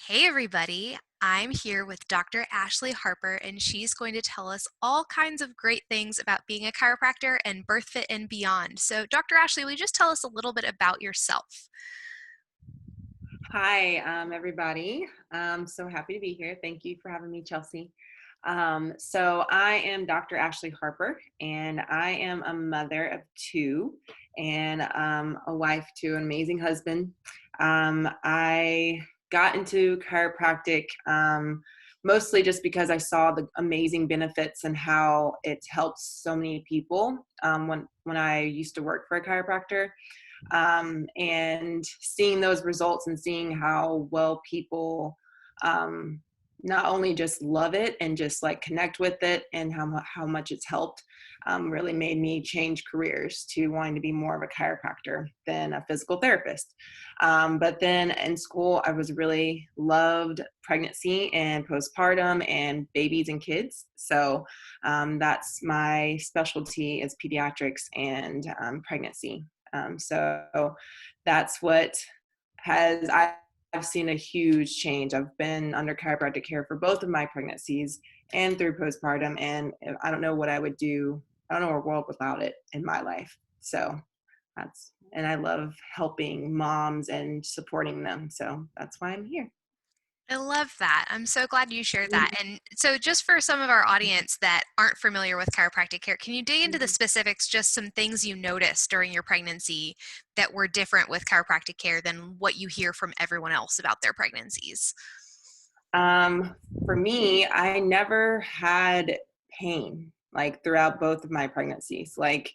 Hey everybody, I'm here with Dr. Ashley Harper, and she's going to tell us all kinds of great things about being a chiropractor and birth fit and beyond. So, Dr. Ashley, will you just tell us a little bit about yourself? Hi, everybody. I'm so happy to be here. Thank you for having me, Chelsea. So I am Dr. Ashley Harper, and I am a mother of two and a wife to an amazing husband. I got into chiropractic mostly just because I saw the amazing benefits and how it helps so many people when I used to work for a chiropractor, and seeing those results and seeing how well people not only just love it and just like connect with it and how much it's helped, really made me change careers to wanting to be more of a chiropractor than a physical therapist. But then in school, I was really loved pregnancy and postpartum and babies and kids. So that's my specialty is pediatrics and pregnancy. So that's what I've seen a huge change. I've been under chiropractic care for both of my pregnancies and through postpartum, and I don't know what I would do. I don't know a world without it in my life. So and I love helping moms and supporting them. So that's why I'm here. I love that. I'm so glad you shared that. And so, just for some of our audience that aren't familiar with chiropractic care, can you dig into the specifics, just some things you noticed during your pregnancy that were different with chiropractic care than what you hear from everyone else about their pregnancies? Um, for me, I never had pain like throughout both of my pregnancies. Like,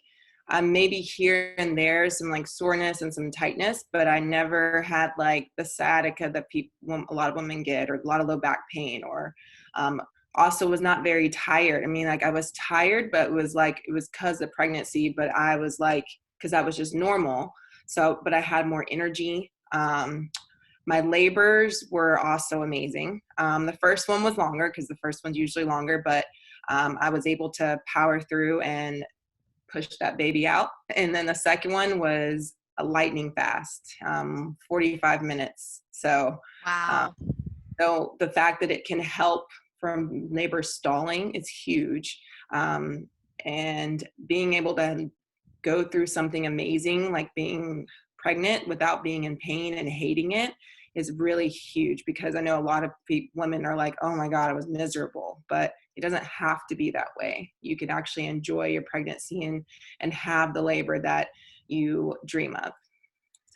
maybe here and there some like soreness and some tightness, but I never had like the sciatica that a lot of women get, or a lot of low back pain, or also was not very tired. I mean, like I was tired, but it was because of pregnancy, but I was like, because that was just normal. So, but I had more energy. My labors were also amazing. The first one was longer because the first one's usually longer, but I was able to power through and push that baby out. And then the second one was a lightning fast, 45 minutes. Um, Wow. so the fact that it can help from labor stalling is huge. And being able to go through something amazing like being pregnant without being in pain and hating it is really huge, because I know a lot of women are like, oh my God, I was miserable, but it doesn't have to be that way. You can actually enjoy your pregnancy and have the labor that you dream of.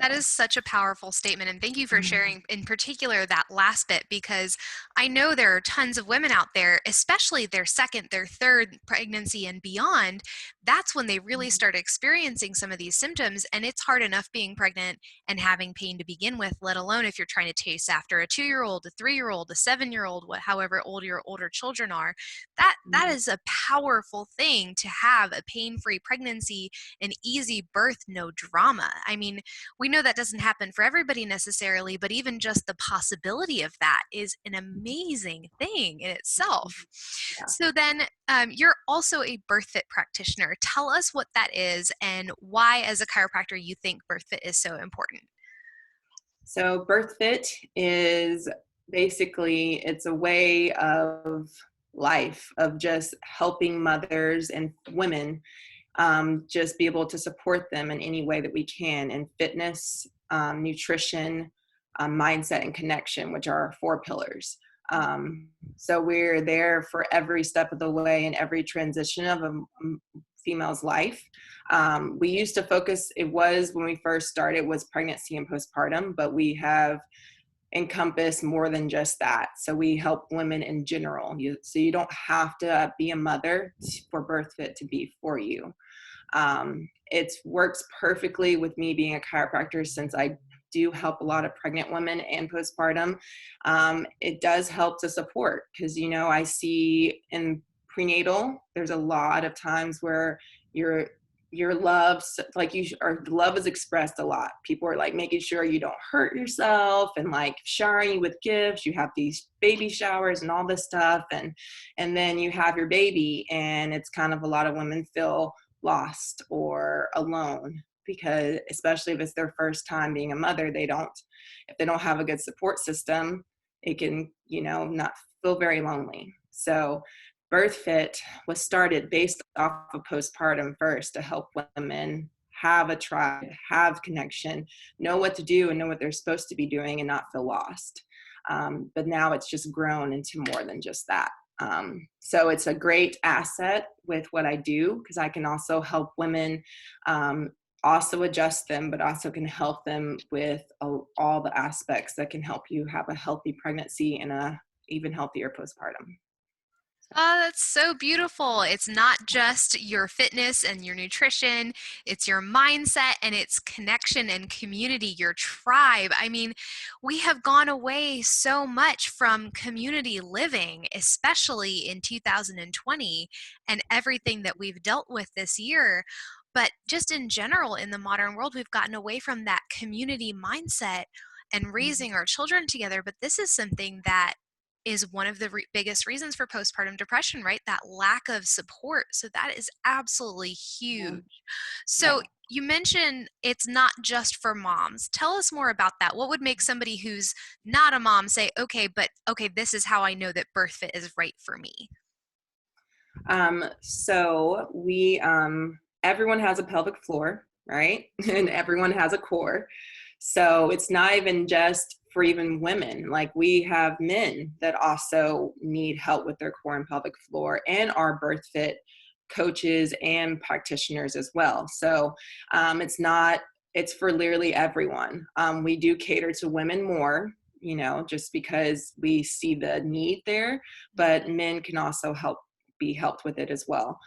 That So. is such a powerful statement. And thank you for sharing, in particular, that last bit, because I know there are tons of women out there, especially their second, their third pregnancy and beyond. That's when they really start experiencing some of these symptoms. And it's hard enough being pregnant and having pain to begin with, let alone if you're trying to chase after a 2-year-old, a 3-year-old, a 7-year-old, however old your older children are. That is a powerful thing to have a pain-free pregnancy, an easy birth, no drama. I mean, we know that doesn't happen for everybody necessarily, but even just the possibility of that is an amazing thing in itself. Yeah. So then, you're also a birth fit practitioner. Tell us what that is and why, as a chiropractor, you think birth fit is so important. So birth fit is basically, it's a way of life of just helping mothers and women, just be able to support them in any way that we can in fitness, nutrition, mindset, and connection, which are our 4 pillars. So we're there for every step of the way and every transition of a female's life. We used to focus, it was when we first started, was pregnancy and postpartum, but we have encompassed more than just that. So we help women in general. So you don't have to be a mother for birth fit to be for you. It works perfectly with me being a chiropractor, since I do help a lot of pregnant women and postpartum. It does help to support, because, I see in prenatal, there's a lot of times where your love, like or love is expressed a lot. People are like making sure you don't hurt yourself and like showering you with gifts. You have these baby showers and all this stuff, and then you have your baby, and it's kind of, a lot of women feel lost or alone, because especially if it's their first time being a mother, if they don't have a good support system, it can, not feel very lonely. So BirthFit was started based off of postpartum first to help women have a tribe, have connection, know what to do and know what they're supposed to be doing and not feel lost. But now it's just grown into more than just that. So it's a great asset with what I do, because I can also help women also adjust them, but also can help them with all the aspects that can help you have a healthy pregnancy and a even healthier postpartum. Oh, that's so beautiful. It's not just your fitness and your nutrition, it's your mindset and it's connection and community, your tribe. I mean, we have gone away so much from community living, especially in 2020 and everything that we've dealt with this year. But just in general, in the modern world, we've gotten away from that community mindset and raising our children together. But this is something that is one of the biggest reasons for postpartum depression, right? That lack of support. So that is absolutely Yeah. huge. So Yeah. you mentioned it's not just for moms. Tell us more about that. What would make somebody who's not a mom say, okay, this is how I know that BirthFit is right for me? So we, everyone has a pelvic floor, right? And everyone has a core. So it's not even just for even women. Like, we have men that also need help with their core and pelvic floor, and are BirthFit coaches and practitioners as well. So it's for literally everyone. We do cater to women more, just because we see the need there, but men can also be helped with it as well.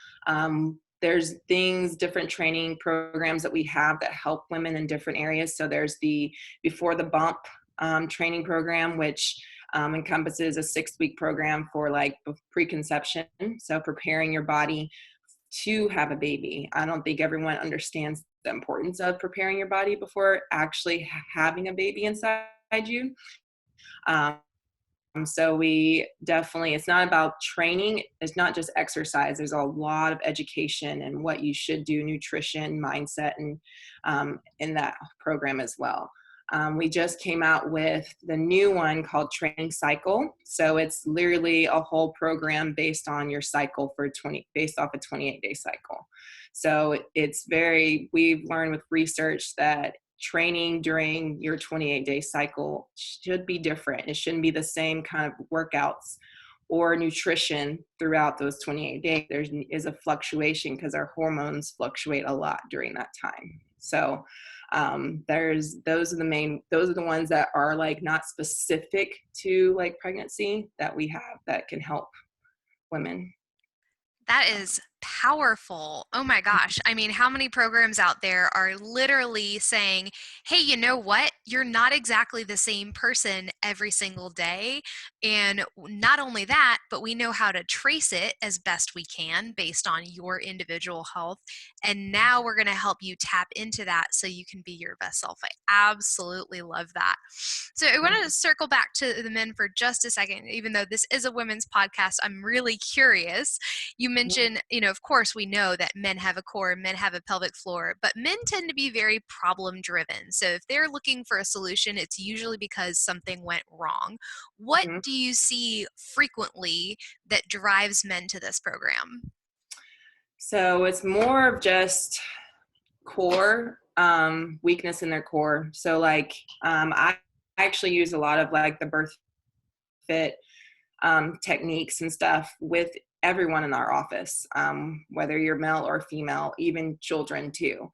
There's different training programs that we have that help women in different areas. So there's the Before the Bump training program, which encompasses a 6-week program for like preconception. So preparing your body to have a baby. I don't think everyone understands the importance of preparing your body before actually having a baby inside you. So we definitely, it's not about training. It's not just exercise. There's a lot of education and what you should do, nutrition, mindset, and in that program as well. We just came out with the new one called Training Cycle. So it's literally a whole program based on your cycle based off a 28-day cycle. So we've learned with research that training during your 28-day cycle should be different. It shouldn't be the same kind of workouts or nutrition throughout those 28 days. There is a fluctuation because our hormones fluctuate a lot during that time. So those are the ones that are like not specific to like pregnancy that we have that can help women. That is powerful. Oh my gosh. I mean, how many programs out there are literally saying, hey, you know what? You're not exactly the same person every single day. And not only that, but we know how to trace it as best we can based on your individual health. And now we're going to help you tap into that so you can be your best self. I absolutely love that. So I want to circle back to the men for just a second. Even though this is a women's podcast, I'm really curious. You mentioned, of course, we know that men have a core, men have a pelvic floor, but men tend to be very problem driven. So if they're looking for a solution, it's usually because something went wrong. What Mhm. do you see frequently that drives men to this program? So it's more of just core weakness in their core. So like I actually use a lot of like the BirthFit techniques and stuff with everyone in our office, whether you're male or female, even children too.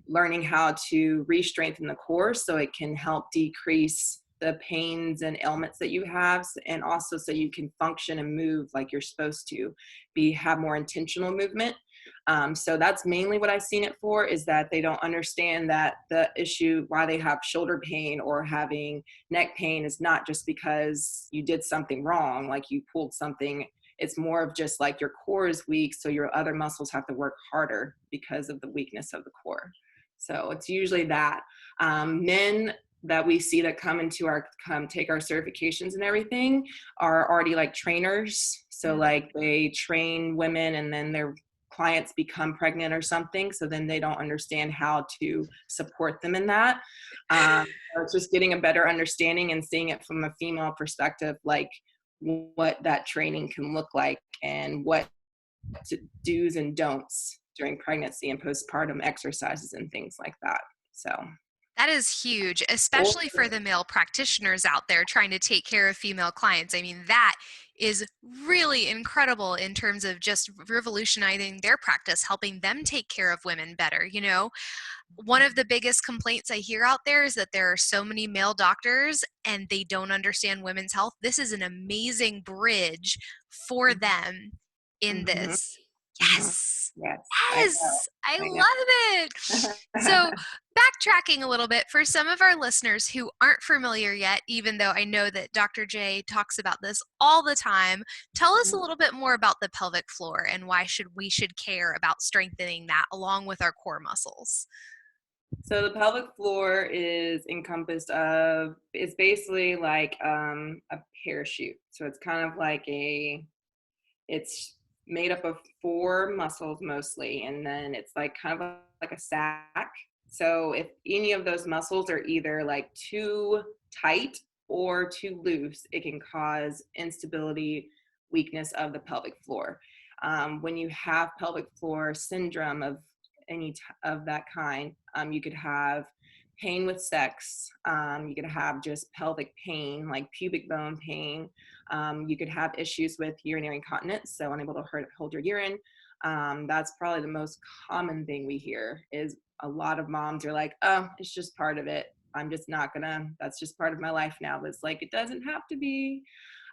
Learning how to re-strengthen the core so it can help decrease the pains and ailments that you have, and also so you can function and move like you're supposed to, have more intentional movement. So that's mainly what I've seen it for, is that they don't understand that the issue why they have shoulder pain or having neck pain is not just because you did something wrong, like you pulled something. It's more of just like your core is weak, so your other muscles have to work harder because of the weakness of the core. So it's usually that. Men that we see that come take our certifications and everything are already like trainers. So like they train women and then they're clients become pregnant or something, so then they don't understand how to support them in that. So it's just getting a better understanding and seeing it from a female perspective, like what that training can look like and what do's and don'ts during pregnancy and postpartum exercises and things like that. So that is huge, especially for the male practitioners out there trying to take care of female clients. I mean, that is really incredible in terms of just revolutionizing their practice, helping them take care of women better. You know, one of the biggest complaints I hear out there is that there are so many male doctors and they don't understand women's health. This is an amazing bridge for them in mm-hmm. this. Mm-hmm. Yes. Yes. Yes. I I know. love it. So, backtracking a little bit for some of our listeners who aren't familiar yet, even though I know that Dr. J talks about this all the time, tell us a little bit more about the pelvic floor and why we should care about strengthening that along with our core muscles. So the pelvic floor is encompassed of, it's basically like a parachute. So it's kind of like it's made up of 4 muscles mostly, and then it's like kind of like a sack. So if any of those muscles are either like too tight or too loose, it can cause instability, weakness of the pelvic floor. When you have pelvic floor syndrome of any of that kind, you could have pain with sex, you could have just pelvic pain, like pubic bone pain, you could have issues with urinary incontinence, so unable to hold your urine. That's probably the most common thing we hear, is a lot of moms are like, oh, it's just part of it. I'm just not gonna, that's just part of my life now. But it's like, it doesn't have to be.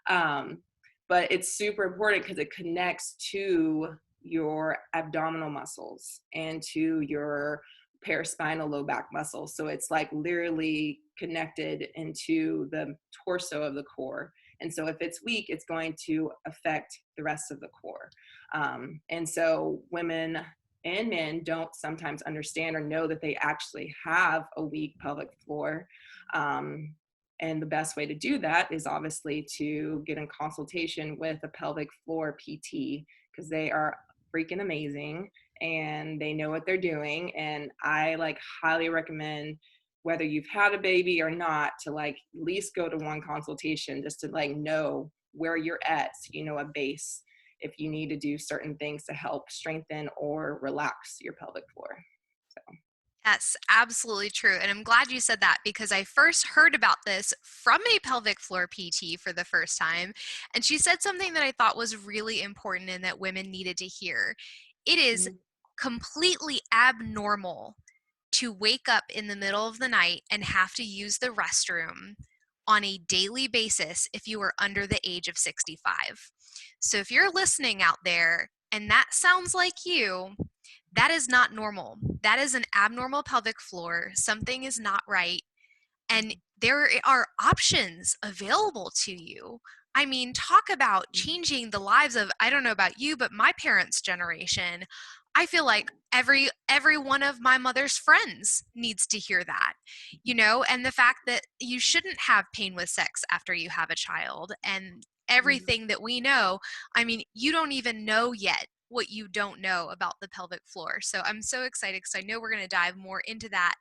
But it's super important because it connects to your abdominal muscles and to your paraspinal low back muscles. So it's like literally connected into the torso of the core. And so if it's weak, it's going to affect the rest of the core. And so women and men don't sometimes understand or know that they actually have a weak pelvic floor. And the best way to do that is obviously to get in consultation with a pelvic floor PT, because they are freaking amazing and they know what they're doing. And I like highly recommend, whether you've had a baby or not, to like at least go to one consultation just to like know where you're at, so you know a base if you need to do certain things to help strengthen or relax your pelvic floor. So. Yes, absolutely true. And I'm glad you said that, because I first heard about this from a pelvic floor PT for the first time. And she said something that I thought was really important and that women needed to hear. It is completely abnormal to wake up in the middle of the night and have to use the restroom on a daily basis if you are under the age of 65. So if you're listening out there and that sounds like you, that is not normal. That is an abnormal pelvic floor. Something is not right. And there are options available to you. I mean, talk about changing the lives of, I don't know about you, but my parents' generation. I feel like every one of my mother's friends needs to hear that, you know, and the fact that you shouldn't have pain with sex after you have a child and everything that we know. I mean, you don't even know yet what you don't know about the pelvic floor. So I'm so excited because I know we're going to dive more into that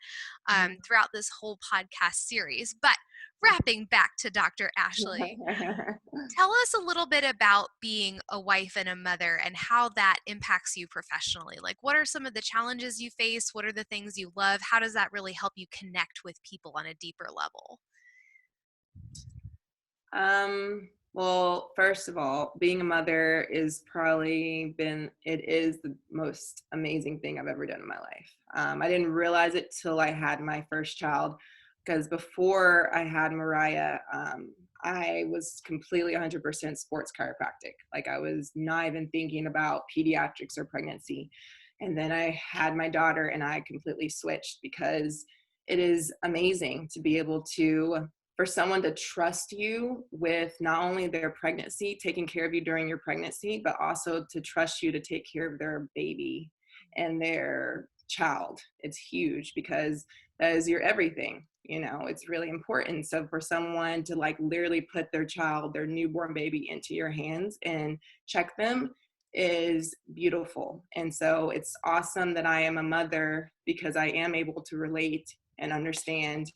throughout this whole podcast series. But wrapping back to Dr. Ashley, tell us a little bit about being a wife and a mother and how that impacts you professionally. Like, what are some of the challenges you face? What are the things you love? How does that really help you connect with people on a deeper level? Well, first of all, being a mother is it is the most amazing thing I've ever done in my life. I didn't realize it till I had my first child, because before I had Mariah, I was completely 100% sports chiropractic. Like, I was not even thinking about pediatrics or pregnancy. And then I had my daughter and I completely switched, because it is amazing to be able to, for someone to trust you with not only their pregnancy, taking care of you during your pregnancy, but also to trust you to take care of their baby and their child. It's huge, because that is your everything. You know, it's really important. So for someone to like literally put their child, their newborn baby, into your hands and check them is beautiful. And so it's awesome that I am a mother because I am able to relate and understand.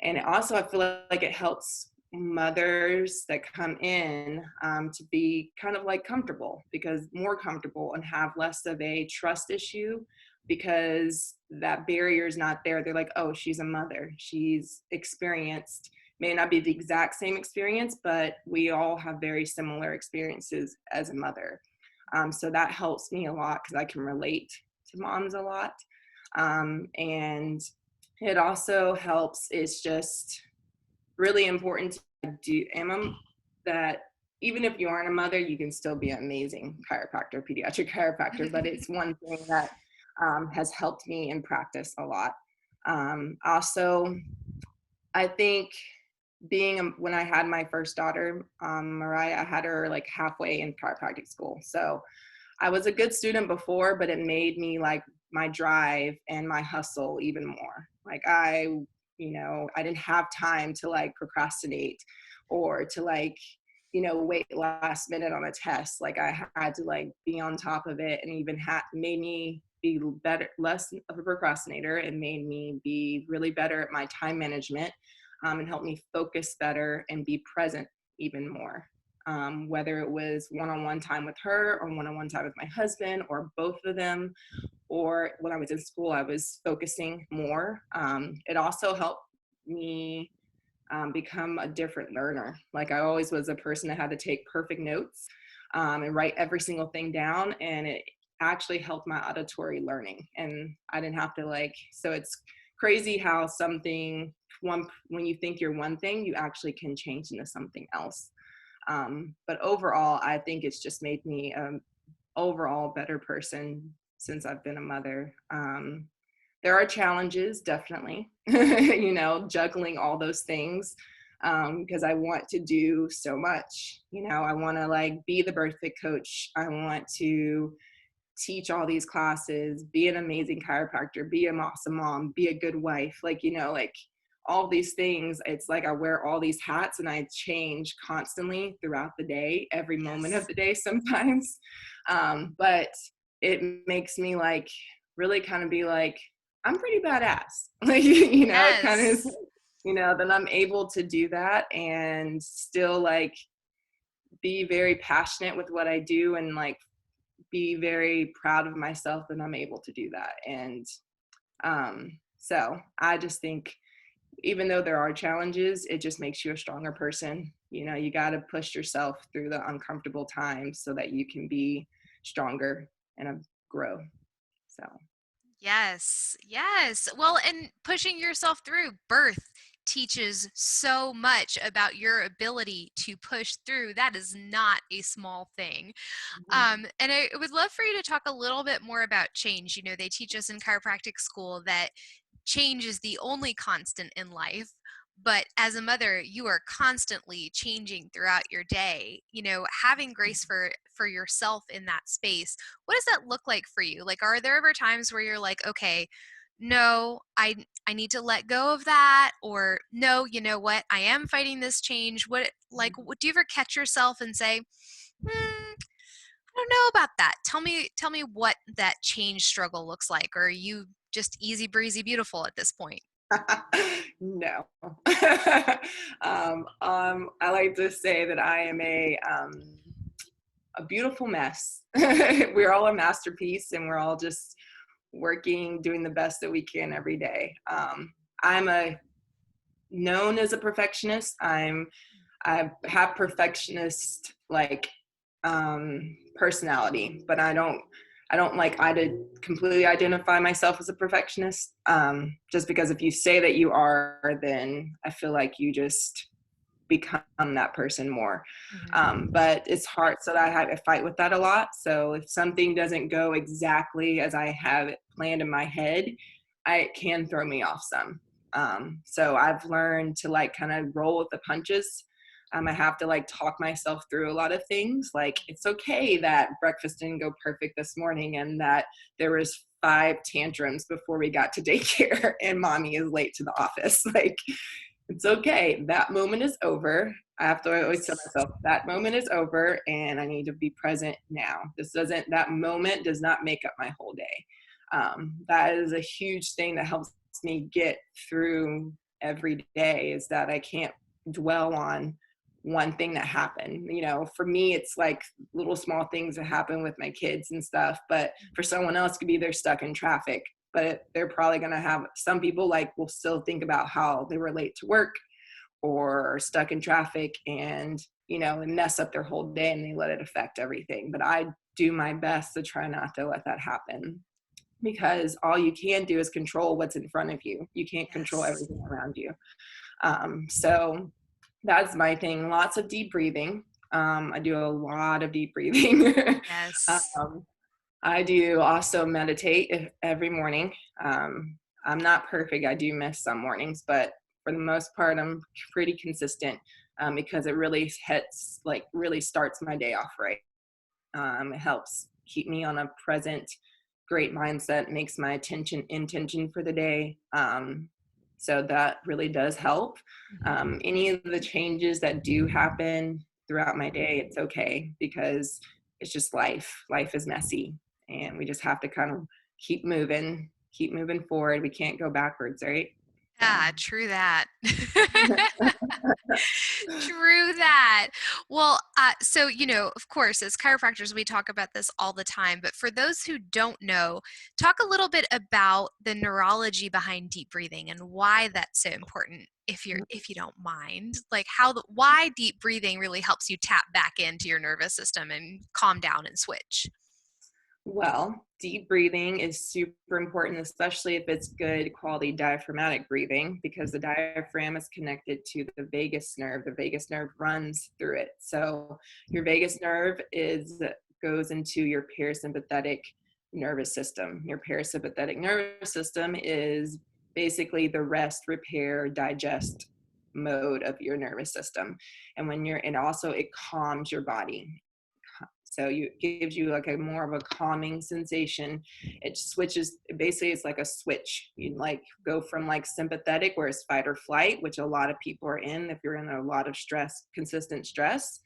And also I feel like it helps mothers that come in to be kind of like comfortable, because more comfortable, and have less of a trust issue, because that barrier is not there. They're like, oh, she's a mother, she's experienced, may not be the exact same experience, but we all have very similar experiences as a mother. So that helps me a lot because I can relate to moms a lot. And it also helps, it's just really important to do that even if you aren't a mother, you can still be an amazing chiropractor, pediatric chiropractor. But it's one thing that has helped me in practice a lot. Also, I think when I had my first daughter, Mariah, I had her like halfway in chiropractic school. So I was a good student before, but it made me like my drive and my hustle even more. Like I didn't have time to like procrastinate or to like, wait last minute on a test. Like I had to like be on top of it, and even made me be better, less of a procrastinator, and made me be really better at my time management, and helped me focus better and be present even more. Whether it was one-on-one time with her or one-on-one time with my husband or both of them, or when I was in school, I was focusing more. It also helped me become a different learner. Like I always was a person that had to take perfect notes and write every single thing down, and it actually helped my auditory learning. And I didn't have to so it's crazy how when you think you're one thing, you actually can change into something else. But overall, I think it's just made me an overall better person since I've been a mother. There are challenges, definitely, juggling all those things, because I want to do so much. I want to be the birthday coach. I want to teach all these classes, be an amazing chiropractor, be an awesome mom, be a good wife, all these things. It's like I wear all these hats and I change constantly throughout the day, every moment of the day sometimes. But it makes me really kind of be like, I'm pretty badass. It kind of is, that I'm able to do that and still be very passionate with what I do, and be very proud of myself that I'm able to do that. And so I just think, even though there are challenges, it just makes you a stronger person. You got to push yourself through the uncomfortable times so that you can be stronger and grow. So. Yes. Well, and pushing yourself through birth teaches so much about your ability to push through. That is not a small thing. And I would love for you to talk a little bit more about change. They teach us in chiropractic school that change is the only constant in life. But as a mother, you are constantly changing throughout your day. Having grace for yourself in that space. What does that look like for you? Are there ever times where you're like, okay, no, I need to let go of that, or no, you know what, I am fighting this change? What do you ever catch yourself and say, I don't know about that. Tell me what that change struggle looks like, or are you just easy breezy beautiful at this point? No. I like to say that I am a beautiful mess. We're all a masterpiece, and we're all just working, doing the best that we can every day. I'm known as a perfectionist. I have perfectionist personality, but I don't completely identify myself as a perfectionist. Just because if you say that you are, then I feel like you just become that person more. But it's hard, so I fight with that a lot. So if something doesn't go exactly as I have it planned in my head, it can throw me off some. So I've learned to kind of roll with the punches. I have to talk myself through a lot of things. It's okay that breakfast didn't go perfect this morning, and that there was 5 tantrums before we got to daycare and mommy is late to the office. It's okay. That moment is over. I always tell Yes. myself that moment is over and I need to be present now. That moment does not make up my whole day. That is a huge thing that helps me get through every day, is that I can't dwell on one thing that happened. For me, it's like little small things that happen with my kids and stuff, but for someone else, it could be they're stuck in traffic, but they're probably going to have, some people like will still think about how they were late to work or stuck in traffic, and mess up their whole day, and they let it affect everything. But I do my best to try not to let that happen, because all you can do is control what's in front of you. You can't control Yes. everything around you. So that's my thing. Lots of deep breathing. I do a lot of deep breathing. Yes. um, I do also meditate every morning. I'm not perfect. I do miss some mornings, but for the most part, I'm pretty consistent, because it really really starts my day off right. It helps keep me on a present, great mindset, makes my intention for the day. So that really does help. Any of the changes that do happen throughout my day, it's okay, because it's just life. Life is messy, and we just have to kind of keep moving forward. We can't go backwards, right? So. Yeah, true that. True that. Well, so, of course, as chiropractors, we talk about this all the time, but for those who don't know, talk a little bit about the neurology behind deep breathing and why that's so important, if you don't mind. Like why deep breathing really helps you tap back into your nervous system and calm down and switch. Well, deep breathing is super important, especially if it's good quality diaphragmatic breathing, because the diaphragm is connected to the vagus nerve. The vagus nerve runs through it. So your vagus nerve goes into your parasympathetic nervous system. Your parasympathetic nervous system is basically the rest, repair, digest mode of your nervous system. And also it calms your body. So it gives you like a more of a calming sensation. It switches, basically it's like a switch. You like go from like sympathetic, where it's fight or flight, which a lot of people are in. If you're in a lot of stress, consistent stress,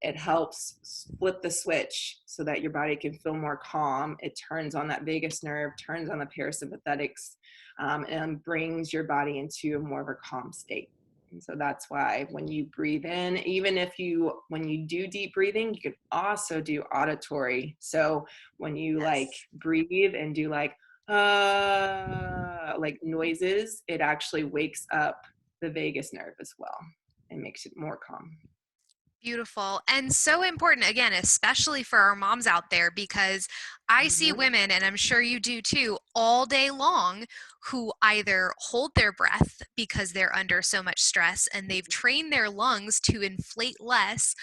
it helps flip the switch so that your body can feel more calm. It turns on that vagus nerve, turns on the parasympathetics, and brings your body into more of a calm state. And so that's why when you breathe in, when you do deep breathing, you can also do auditory. So when you like Yes. breathe and do like noises, it actually wakes up the vagus nerve as well and makes it more calm. Beautiful. And so important, again, especially for our moms out there, because I see Mhm. women, and I'm sure you do too, all day long, who either hold their breath because they're under so much stress and they've trained their lungs to inflate less,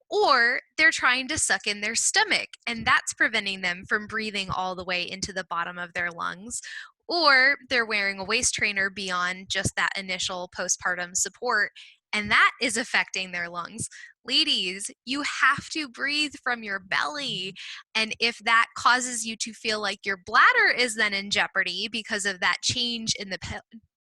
or they're trying to suck in their stomach, and that's preventing them from breathing all the way into the bottom of their lungs. Or they're wearing a waist trainer beyond just that initial postpartum support, and that is affecting their lungs. Ladies, you have to breathe from your belly. And if that causes you to feel like your bladder is then in jeopardy because of that change in the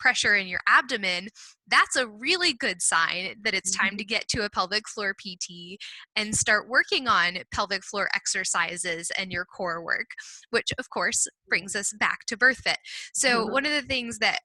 pressure in your abdomen, that's a really good sign that it's time to get to a pelvic floor PT and start working on pelvic floor exercises and your core work, which of course brings us back to birth fit. So one of the things that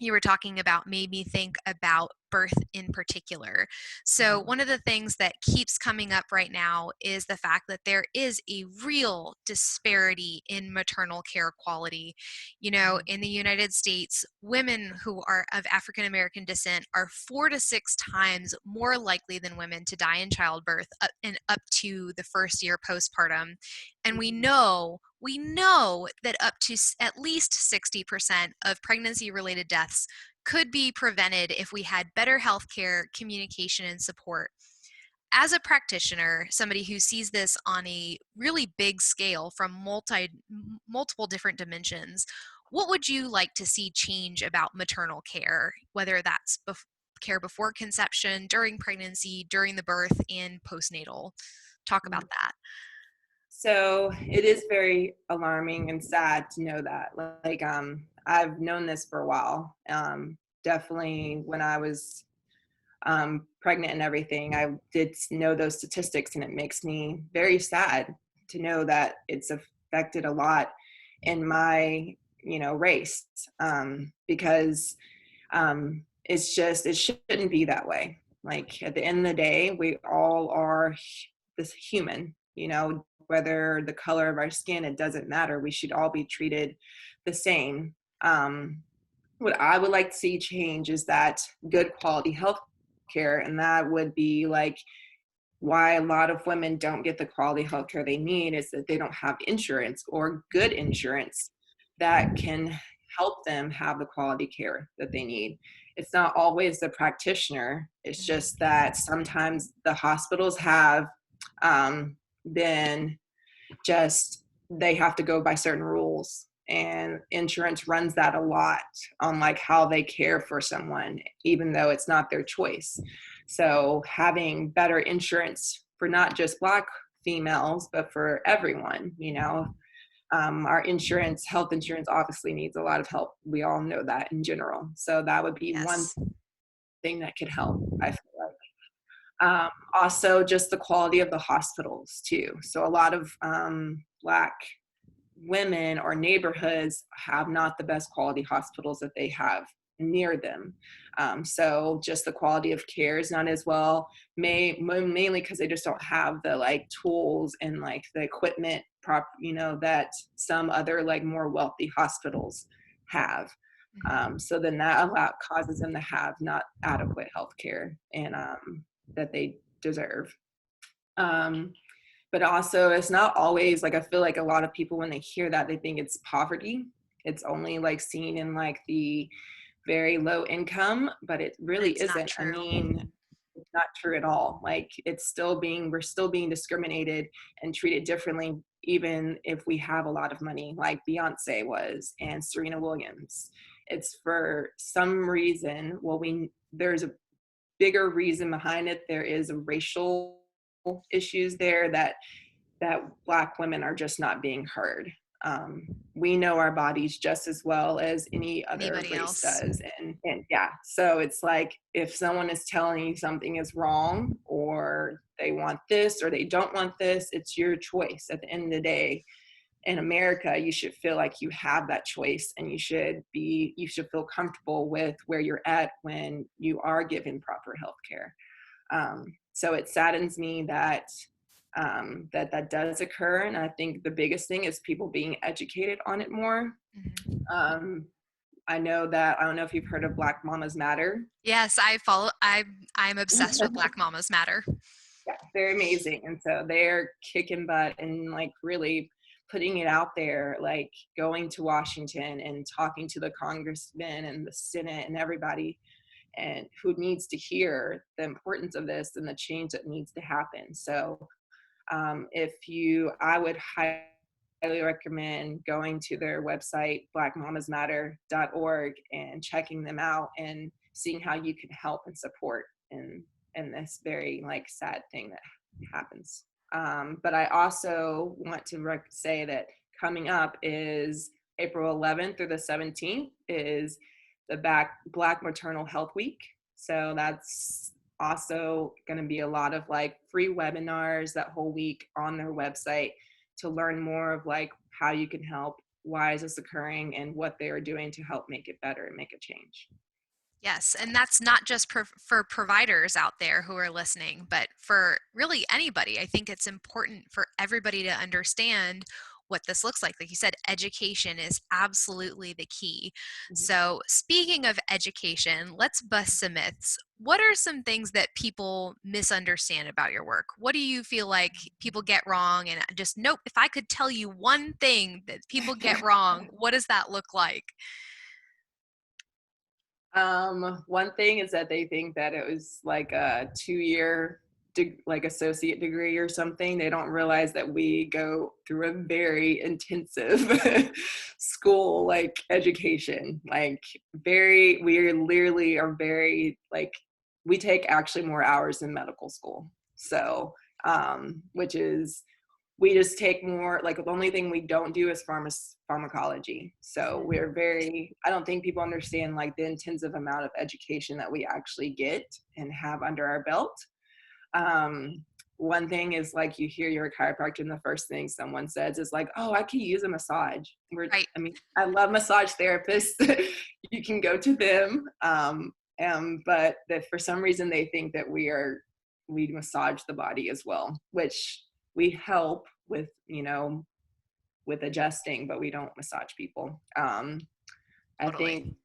you were talking about made me think about birth in particular. So, one of the things that keeps coming up right now is the fact that there is a real disparity in maternal care quality. In the United States, women who are of African American descent are 4 to 6 times more likely than women to die in childbirth and up to the first year postpartum. And we know that up to at least 60% of pregnancy related deaths could be prevented if we had better healthcare, communication, and support. As a practitioner, somebody who sees this on a really big scale from multiple different dimensions, what would you like to see change about maternal care, whether that's care before conception, during pregnancy, during the birth, and postnatal? Talk about that. So it is very alarming and sad to know that. I've known this for a while. definitely when I was pregnant and everything, I did know those statistics, and it makes me very sad to know that it's affected a lot in my, race, because it shouldn't be that way. Like at the end of the day, we all are this human, whether the color of our skin, it doesn't matter. We should all be treated the same. What I would like to see change is that good quality health care, and that would be like why a lot of women don't get the quality health care they need is that they don't have insurance or good insurance that can help them have the quality care that they need. It's not always the practitioner. It's just that sometimes the hospitals have been just, they have to go by certain rules, and insurance runs that a lot on like how they care for someone, even though it's not their choice. So having better insurance for not just Black females, but for everyone, our health insurance obviously needs a lot of help. We all know that in general. So that would be one Yes. thing that could help, I feel like. Also, just the quality of the hospitals too. So a lot of Black women or neighborhoods have not the best quality hospitals that they have near them. So just the quality of care is not as well, mainly because they just don't have the like tools and like the equipment that some other like more wealthy hospitals have. So then that causes them to have not adequate health care and that they deserve. But also it's not always like, I feel like a lot of people, when they hear that, they think it's poverty. It's only like seen in like the very low income, but it really It's not isn't. I true. mean, it's not true at all. Like we're still being discriminated and treated differently, even if we have a lot of money, like Beyonce was and Serena Williams. It's for some reason, there's a bigger reason behind it. There is a racial issues there that Black women are just not being heard. We know our bodies just as well as any other Anybody race else? does. And yeah, so it's like if someone is telling you something is wrong or they want this or they don't want this, it's your choice. At the end of the day, in America, you should feel like you have that choice, and you should feel comfortable with where you're at when you are given proper health care. So it saddens me that that does occur. And I think the biggest thing is people being educated on it more. I don't know if you've heard of Black Mamas Matter. Yes, I'm obsessed with Black Mamas Matter. Yeah, they're amazing. And so they're kicking butt and like really putting it out there, like going to Washington and talking to the congressmen and the Senate and everybody, and who needs to hear the importance of this and the change that needs to happen. So I would highly recommend going to their website, blackmamasmatter.org, and checking them out and seeing how you can help and support in this very like sad thing that happens. But I also want to say that coming up is April 11th through the 17th is the Black Maternal Health Week. So that's also going to be a lot of like free webinars that whole week on their website to learn more of like how you can help, why is this occurring, and what they are doing to help make it better and make a change. Yes, and that's not just for providers out there who are listening, but for really anybody. I think it's important for everybody to understand what this looks like. Like you said, education is absolutely the key. So speaking of education, let's bust some myths. What are some things that people misunderstand about your work? What do you feel like people get wrong? And just nope, if I could tell you one thing that people get wrong, what does that look like? One thing is that they think that it was like a 2-year like associate degree or something. They don't realize that we go through a very intensive school like education. Like we literally are very like, we take actually more hours in medical school. So which is we just take more, like the only thing we don't do is pharmacology. So we're very, I don't think people understand like the intensive amount of education that we actually get and have under our belt. One thing is like you hear you're a chiropractor and the first thing someone says is like, oh, I could use a massage. Right. I mean, I love massage therapists. You can go to them. But that for some reason they think that we massage the body as well, which we help with, you know, with adjusting, but we don't massage people. I think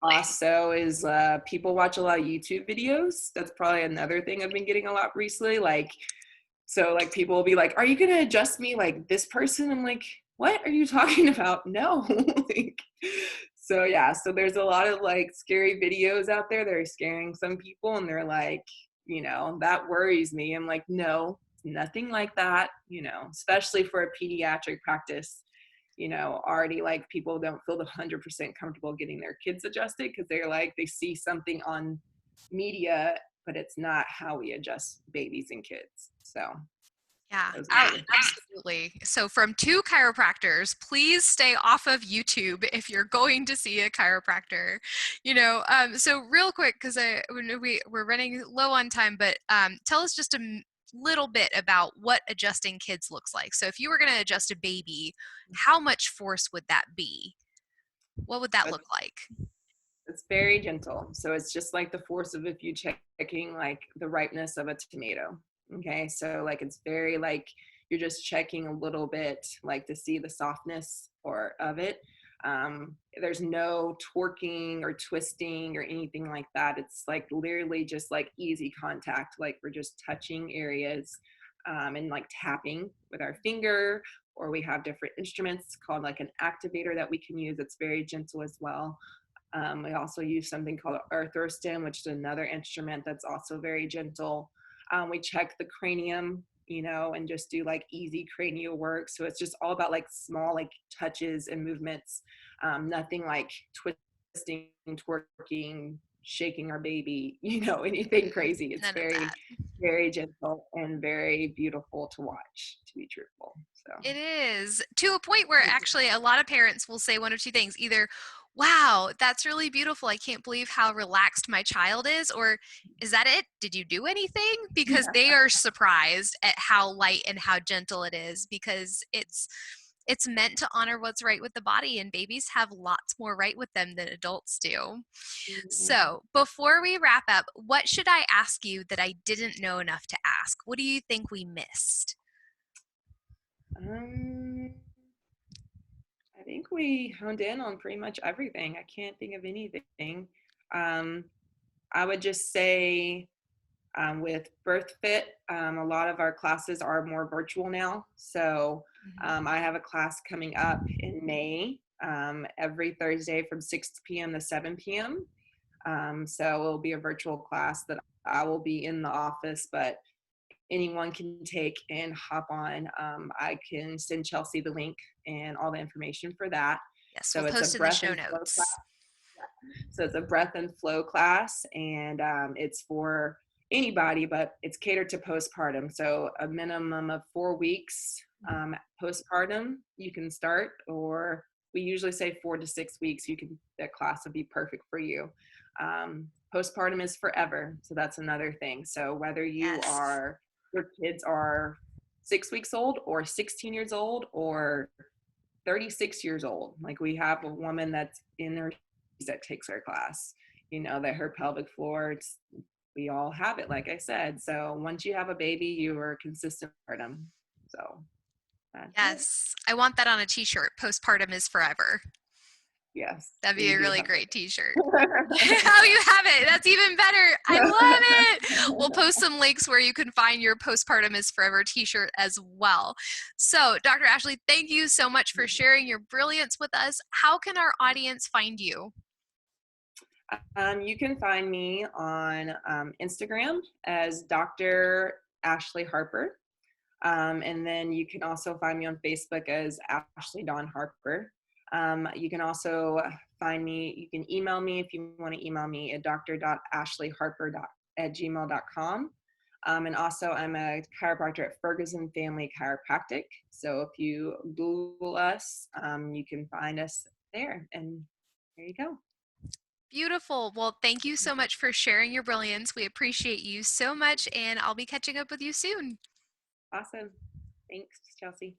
also is people watch a lot of YouTube videos. That's probably another thing I've been getting a lot recently. Like, so like people will be like, are you going to adjust me like this person? I'm like, what are you talking about? No. Like, so yeah, so there's a lot of like scary videos out there that are scaring some people, and they're like, you know, that worries me. I'm like, no, nothing like that, you know, especially for a pediatric practice. You know, already like people don't feel 100% comfortable getting their kids adjusted because they're like, they see something on media, but it's not how we adjust babies and kids. So yeah, absolutely. So from two chiropractors, please stay off of YouTube if you're going to see a chiropractor. You know, so real quick, because we're running low on time, but tell us just a little bit about what adjusting kids looks like. So if you were going to adjust a baby, how much force would that be? What would that look like? It's very gentle. So it's just like the force of if you checking like the ripeness of a tomato. Okay. So like, it's very like, you're just checking a little bit, like to see the softness of it. There's no torquing or twisting or anything like that. It's like literally just like easy contact. Like we're just touching areas and like tapping with our finger, or we have different instruments called like an activator that we can use. It's very gentle as well. We also use something called an 𝘬𝘪𝘴𝘦, which is another instrument that's also very gentle. We check the cranium, you know, and just do like easy cranial work. So it's just all about like small like touches and movements, nothing like twisting, twerking, shaking our baby, you know, anything crazy. It's very, very gentle and very beautiful to watch, to be truthful. So it is, to a point where actually a lot of parents will say one of two things: either, wow, that's really beautiful, I can't believe how relaxed my child is, or is that it? Did you do anything? Because they are surprised at how light and how gentle it is, because it's meant to honor what's right with the body, and babies have lots more right with them than adults do. So before we wrap up, what should I ask you that I didn't know enough to ask? What do you think we missed? I think we honed in on pretty much everything. I can't think of anything. I would just say with BirthFit, a lot of our classes are more virtual now. So I have a class coming up in May, every Thursday from 6 p.m. to 7 p.m. So it will be a virtual class that I will be in the office, but anyone can take and hop on. I can send Chelsea the link and all the information for that. Yes, so we'll it's post a in the breath show and flow notes. class. So it's a breath and flow class, and it's for anybody, but it's catered to postpartum. So a minimum of 4 weeks postpartum you can start, or we usually say 4 to 6 weeks. That class would be perfect for you. Postpartum is forever, so that's another thing. So whether your kids are 6 weeks old or 16 years old or 36 years old, like we have a woman that's in her that takes our class, you know, that her pelvic floor, we all have it, like I said. So once you have a baby, you are consistent postpartum. So yes, I want that on a t-shirt. Postpartum is forever. Yes, that'd be a really great t-shirt. Oh, you have it. That's even better. I love it. We'll post some links where you can find your Postpartum is Forever t-shirt as well. So Dr. Ashley, thank you so much for sharing your brilliance with us. How can our audience find you? You can find me on Instagram as Dr. Ashley Harper. And then you can also find me on Facebook as Ashley Dawn Harper. You can also find me, you can email me if you want to email me at dr.ashleyharper@gmail.com. And also, I'm a chiropractor at Ferguson Family Chiropractic. So if you Google us, you can find us there. And there you go. Beautiful. Well, thank you so much for sharing your brilliance. We appreciate you so much, and I'll be catching up with you soon. Awesome. Thanks, Chelsea.